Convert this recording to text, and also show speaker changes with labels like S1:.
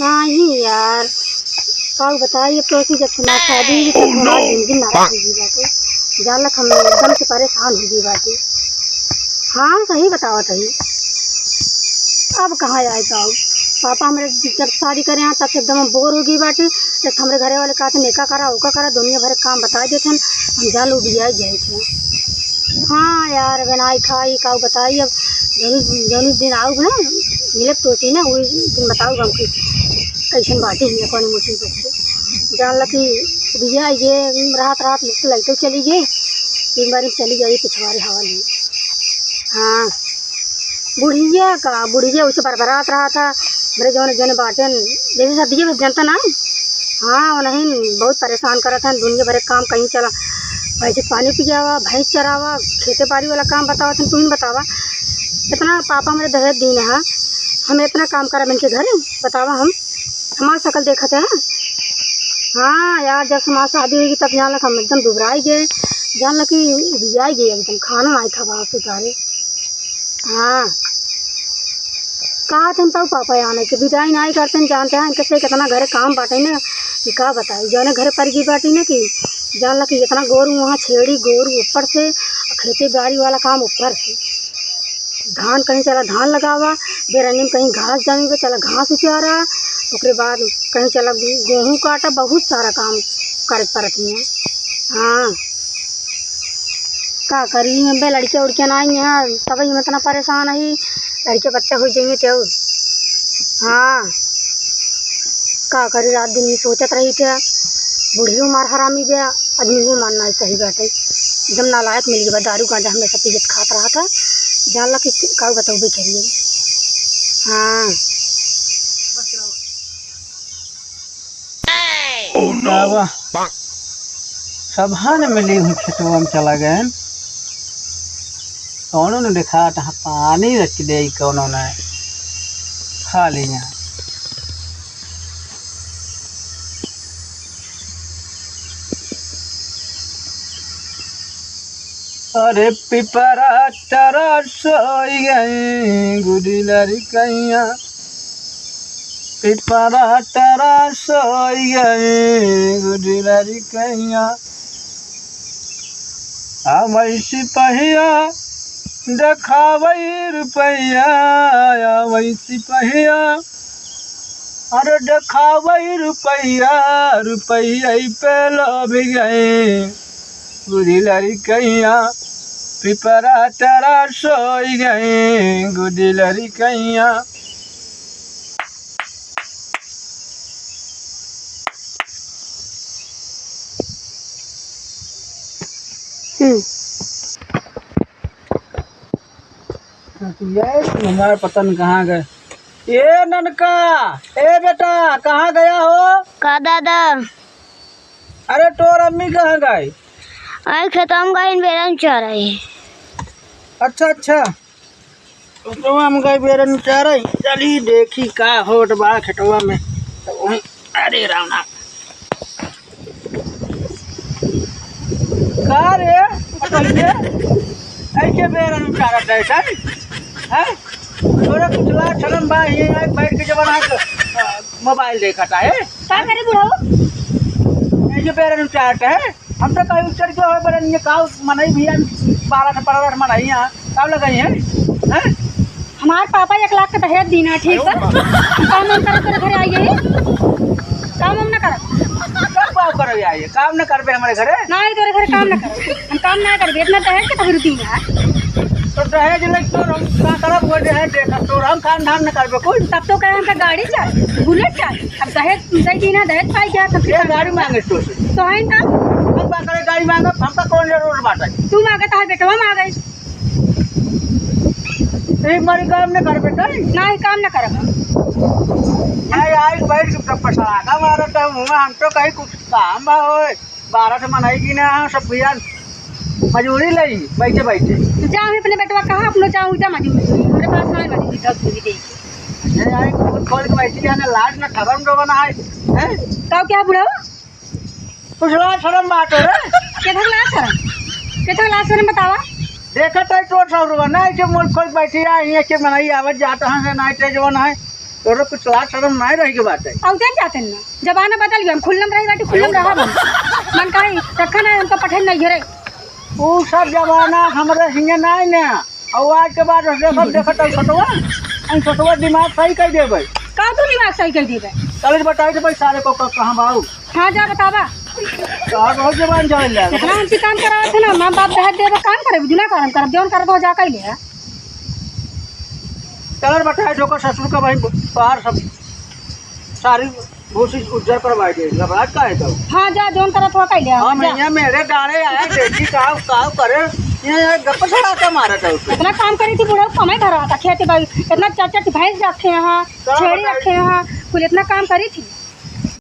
S1: नहीं यार, का बताइए तो कि जब तुम्हारी शादी हुई तब हमारी जिंदगी नाराज हो गई बाटे। जानलक हम एकदम से परेशान हो गई बाटे। हाँ सही बताओ सही। अब कहाँ आए जाओ, पापा हमारे जब शादी करे हैं तब से एकदम बोर हो गई बाटे। जब हमारे घरे वाले कहते नेका करा ओका करा, दुनिया भर काम बता देते हैं, हम जान उबिया जाए थे। हाँ यार बनाई खाई का बताइए। अब जौन दिन आओ ना मिले तो थी ना वही दिन बताओ हमको कैसन बाटे ही कौन मुसीबत से। जान लगी भैया ये रात रात लाइटों चली गई, तीन बार चली गई पिछवाड़े हवा ली। हाँ बुढ़िया उसे बरबरात रहा था मेरे जौन जौन बाटन जैसे सदिए में जनता ना। हाँ वो नहीं बहुत परेशान करा था, दुनिया भरे काम कहीं चला, वैसे पानी पियावा भैंस चरावा खेती बाड़ी वाला काम बतावा था। तुम बतावा इतना पापा मेरे दहेज दीन है, हमें इतना काम करा बन के घर बतावा हम हमारी शक्ल देखा थे। हाँ यार जब हमारी शादी हुई तब जान लग हम एकदम दुबराई गए, जान लग कि बिजाई गए एकदम, खाना नहीं था बाहर से उतारे। हाँ कहा थे हम तब पापा आने के विदाई नहीं करते हैं, जानते हैं कैसे कितना घरे काम बाटे ना कि क्या बताई जौने घरे पर की बाटी ना कि जान लग कि इतना गोरू वहाँ छेड़ी गोरू ऊपर से खेती बाड़ी वाला काम ऊपर से, धान कहीं चला धान लगावा, बेरनी में कहीं घास जमी पे चला घास उचारा, उसके बाद कहीं चला गेहूँ काटा, बहुत सारा काम कर पड़ती हैं। हाँ क्या करी बे लड़के उड़कियाँ नहीं हैं तब ही इतना परेशान है, लड़के बच्चा हो जाएंगे तो। हाँ क्या करी रात दिन ये सोचत रही थे, बूढ़ी मार हरामी गया आदमी को मानना है सही बैठे एकदम नालायक मिल गया, दारू गांजा हमेशा पीजत खात रहा था, जान लग कि का बताओ भी करिए। हाँ
S2: सभान मिली हूँ खेतवा में चला गए, कौनों ने देखा तहाँ पानी रख दे, कौनों ने खा लिया। अरे पिपरा टरा सोई गई गुडी लड़कैया, पिपरा टरा सोई गई गुडी लड़कैया, वैसी पहिया देखावई रुपैया, वैसी पहिया अरे देखावई रुपैया, रुपैया पे लोभ गए गुडी लड़कैया, पिपरा टरा सोई गई गुडी लड़कैया। हमारे पतन कहाँ गए? ये ननका, ए बेटा कहाँ गया हो?
S3: का दादा?
S2: अरे तोर अम्मी कहाँ गई?
S3: आई खत्म गई बेरन चाह रही।
S2: अच्छा तो हम गए बेरन चाह रही, चली देखी का होट बा खेतवा में तो वहीं। अरे रावना का रे ऐसे बेरन चाह रहा है थोड़ा कुचला चलन बा ये बैठ के जमाना मोबाइल देखा था है
S1: क्या करे बुढ़ाओ
S2: ऐसे बेरन चाहते है। हम तो कहीं उतर के हो बरन ये काव मनाई भी 12 से मनाई यहाँ काव लगाई है।
S1: हमारे पापा 1 लाख का दहेज दीना ठीक है, काम हम करे तेरे घरे आई है, काम हम ना करे
S2: काम करो आइए काम न कर हमारे घरे
S1: ना आई तेरे घरे काम ना करे, हम काम ना कर इतना दहेज के तभी दीना है।
S2: तो दहेज लग तो हम का करब वो दहेज देखा तो हम काम धाम न करबे कोई
S1: तब तो कहे हमका गाड़ी चाहिए बुलेट चाहिए, अब दहेज दे दीना दहेज पाई क्या तब
S2: ये गाड़ी मांगे तो
S1: है ना
S2: हम का करे गाड़ी मांगो हमका कौन जरूर बाटा
S1: तू मांगता है बेटवा मांग गई
S2: एक बारी काम न करबे
S1: ना ही काम ना करब
S2: नहीं आई बैठ के पछाड़ा मारा तो हम तो कहीं कुछ काम बा होए 12 से मनाई की ना सब भैया मजूरी लई बैठे बैठे
S1: जाऊँ अपने बेटवा कहाँ अपना जाऊँ इधर मजूरी मेरे पास ना मजूरी तब पूरी देगी।
S2: ये आई खोल के बैठी है ना लाज ना खबर में बना है
S1: तो क्या बुढ़ाओ
S2: कुछ लाज शर्म बात है रे
S1: कितना लाश शर्म बतावा
S2: देखा तो 200 रुपया नहीं के मोल खोल बैठी है ये के मनाई आवत जाता है ना ते जवन है तोरा कुछ लाज शर्म नहीं रही के बात है।
S1: औते जाते ना जमाना बदल गया, हम खुल्लम रही बाटी खुल्लम रहा हम मन कहीं रखा ना उनका पठन नहीं घरे।
S2: वो सब जमाना हमारे हिंगे नहीं ना, और आज के बाद सब देखत है छोटवा, हम छोटवा दिमाग सही कर देबै।
S1: का तू दिमाग सही कर दीबे?
S2: चल बताई दे भाई सारे को कहां बाऊ।
S1: हाँ जा बतावा।
S2: का बहुत जवान जान ले।
S1: इतना हम काम करावत है ना, माँ बाप बहत देवे काम करे बिना काम कर जौन कर तो जा कर ले।
S2: चल बताई ठोकर ससुर का भाई बाहर सब सारी भूसी उज्जर करवाई दे। घबराहट का है तो
S1: हाँ जा जौन कर तो कर ले।
S2: हां मैं मेरे गाने आए बेटी काव काव करे ये गप्पा छड़ा के मारा था उसको।
S1: इतना काम करी थी बुढ़ा कमाई धरा था खेती बाड़ी, इतना चाचा भैंस रखे यहाँ, छेड़ी रखे यहाँ, कुल इतना काम करी थी।